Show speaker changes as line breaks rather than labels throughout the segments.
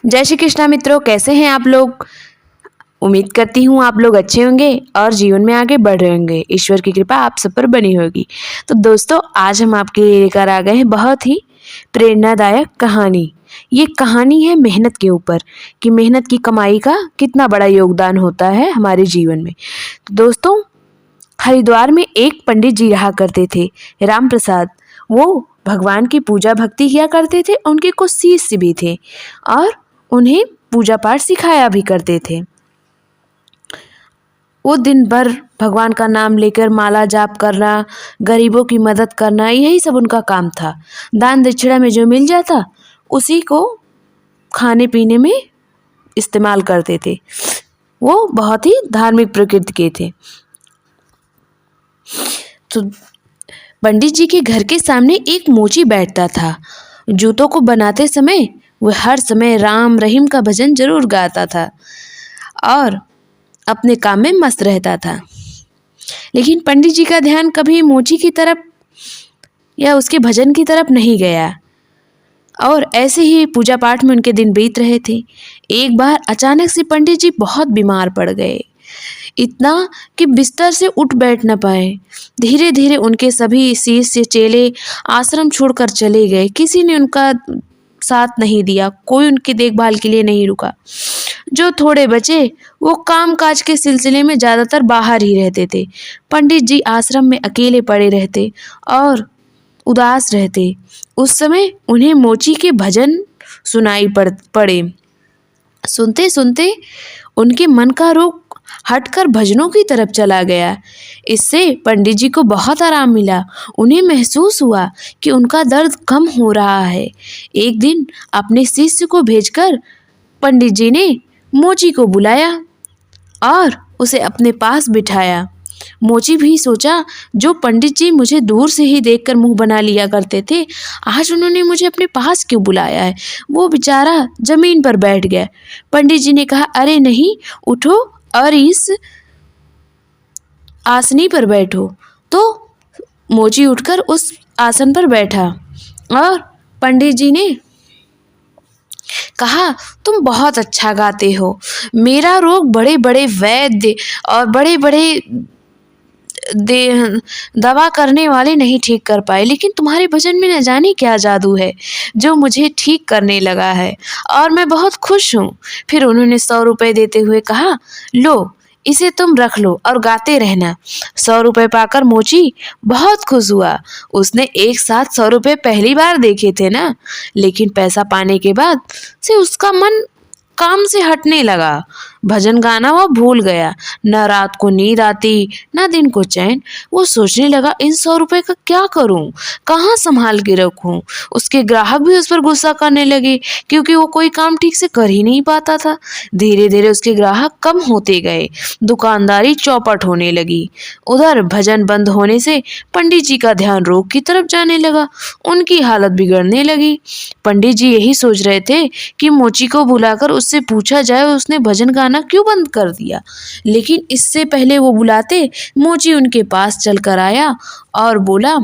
जय श्री कृष्णा मित्रों, कैसे हैं आप लोग। उम्मीद करती हूँ आप लोग अच्छे होंगे और जीवन में आगे बढ़ रहे होंगे। ईश्वर की कृपा आप सब पर बनी होगी। तो दोस्तों, आज हम आपके लिए लेकर आ गए हैं बहुत ही प्रेरणादायक कहानी। ये कहानी है मेहनत के ऊपर कि मेहनत की कमाई का कितना बड़ा योगदान होता है हमारे जीवन में। तो दोस्तों, हरिद्वार में एक पंडित जी रहा करते थे, राम प्रसाद। वो भगवान की पूजा भक्ति किया करते थे। उनके कुछ शिष्य भी थे और उन्हें पूजा पाठ सिखाया भी करते थे। वो दिन भर भगवान का नाम लेकर माला जाप करना, गरीबों की मदद करना, यही सब उनका काम था। दान दक्षिणा में जो मिल जाता उसी को खाने पीने में इस्तेमाल करते थे। वो बहुत ही धार्मिक प्रकृति के थे। तो पंडित जी के घर के सामने एक मोची बैठता था। जूतों को बनाते समय वह हर समय राम रहीम का भजन जरूर गाता था और अपने काम में मस्त रहता था। लेकिन पंडित जी का ध्यान कभी मोची की तरफ या उसके भजन की तरफ नहीं गया और ऐसे ही पूजा पाठ में उनके दिन बीत रहे थे। एक बार अचानक से पंडित जी बहुत बीमार पड़ गए, इतना कि बिस्तर से उठ बैठ न पाए। धीरे धीरे उनके सभी शिष्य चेले आश्रम छोड़कर चले गए। किसी ने उनका साथ नहीं दिया, कोई उनकी देखभाल के लिए नहीं रुका। जो थोड़े बचे वो काम काज के सिलसिले में ज़्यादातर बाहर ही रहते थे। पंडित जी आश्रम में अकेले पड़े रहते और उदास रहते। उस समय उन्हें मोची के भजन सुनाई पड़े। सुनते सुनते उनके मन का रुख हटकर भजनों की तरफ चला गया। इससे पंडित जी को बहुत आराम मिला। उन्हें महसूस हुआ कि उनका दर्द कम हो रहा है। एक दिन अपने शिष्य को भेजकर पंडित जी ने मोची को बुलाया और उसे अपने पास बिठाया। मोची भी सोचा, जो पंडित जी मुझे दूर से ही देखकर मुंह बना लिया करते थे, आज उन्होंने मुझे अपने पास क्यों बुलाया है। वो बेचारा जमीन पर बैठ गया। पंडित जी ने कहा, अरे नहीं, उठो और इस आसनी पर बैठो। तो मोची उठकर उस आसन पर बैठा और पंडित जी ने कहा, तुम बहुत अच्छा गाते हो। मेरा रोग बड़े बड़े वैद्य और बड़े बड़े दवा करने वाले नहीं ठीक कर पाए, लेकिन तुम्हारे भजन में न जाने क्या जादू है जो मुझे ठीक करने लगा है और मैं बहुत खुश हूँ। फिर उन्होंने 100 रुपये देते हुए कहा, लो इसे तुम रख लो और गाते रहना। 100 रुपये पाकर मोची बहुत खुश हुआ। उसने एक साथ 100 रुपये पहली बार देखे थे ना, लेकिन पैसा पाने के बाद से उसका मन काम से हटने लगा। भजन गाना वह भूल गया। न रात को नींद आती, न दिन को चैन। वो सोचने लगा, इन 100 रुपये का क्या करूं, कहाँ संभाल के रखूं। उसके ग्राहक भी उस पर गुस्सा करने लगे क्योंकि वो कोई काम ठीक से कर ही नहीं पाता था। धीरे धीरे उसके ग्राहक कम होते गए, दुकानदारी चौपट होने लगी। उधर भजन बंद होने से पंडित जी का ध्यान रोग की तरफ जाने लगा। उनकी हालत बिगड़ने लगी। पंडित जी यही सोच रहे थे कि मोची को बुलाकर उससे पूछा जाए उसने भजन गाना क्यों बंद कर दिया। लेकिन इससे पहले वो बुलाते, मोची उनके पास चलकर आया और बोला,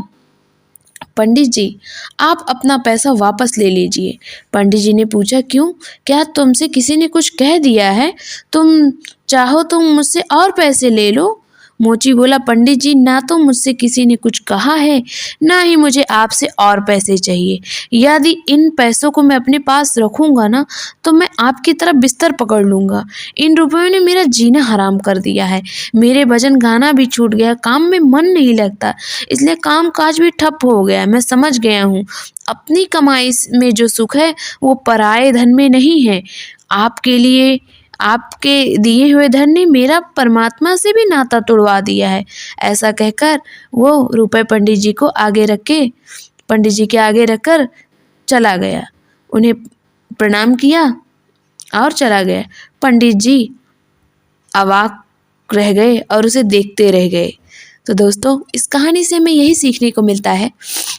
पंडित जी आप अपना पैसा वापस ले लीजिए। पंडित जी ने पूछा, क्यों, क्या तुमसे किसी ने कुछ कह दिया है? तुम चाहो तो मुझसे और पैसे ले लो। मोची बोला, पंडित जी ना तो मुझसे किसी ने कुछ कहा है, ना ही मुझे आपसे और पैसे चाहिए। यदि इन पैसों को मैं अपने पास रखूंगा ना तो मैं आपकी तरफ बिस्तर पकड़ लूँगा। इन रुपयों ने मेरा जीना हराम कर दिया है। मेरे भजन गाना भी छूट गया, काम में मन नहीं लगता, इसलिए काम काज भी ठप हो गया। मैं समझ गया हूँ अपनी कमाई में जो सुख है वो पराये धन में नहीं है। आपके लिए आपके दिए हुए धन ने मेरा परमात्मा से भी नाता तोड़वा दिया है। ऐसा कहकर वो रुपए पंडित जी को आगे रख के पंडित जी के आगे रखकर चला गया। उन्हें प्रणाम किया और चला गया। पंडित जी अवाक रह गए और उसे देखते रह गए। तो दोस्तों, इस कहानी से हमें यही सीखने को मिलता है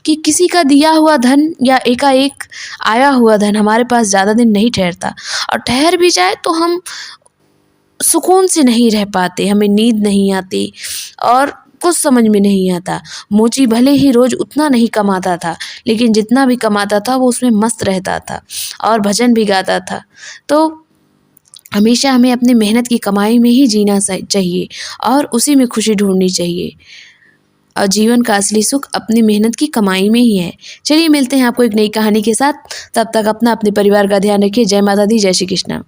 कि किसी का दिया हुआ धन या एकाएक आया हुआ धन हमारे पास ज़्यादा दिन नहीं ठहरता, और ठहर भी जाए तो हम सुकून से नहीं रह पाते, हमें नींद नहीं आती और कुछ समझ में नहीं आता। मोची भले ही रोज़ उतना नहीं कमाता था, लेकिन जितना भी कमाता था वो उसमें मस्त रहता था और भजन भी गाता था। तो हमेशा हमें अपनी मेहनत की कमाई में ही जीना चाहिए और उसी में खुशी ढूँढनी चाहिए। और जीवन का असली सुख अपनी मेहनत की कमाई में ही है। चलिए मिलते हैं आपको एक नई कहानी के साथ, तब तक अपना अपने परिवार का ध्यान रखिए। जय माता दी, जय श्री कृष्णा।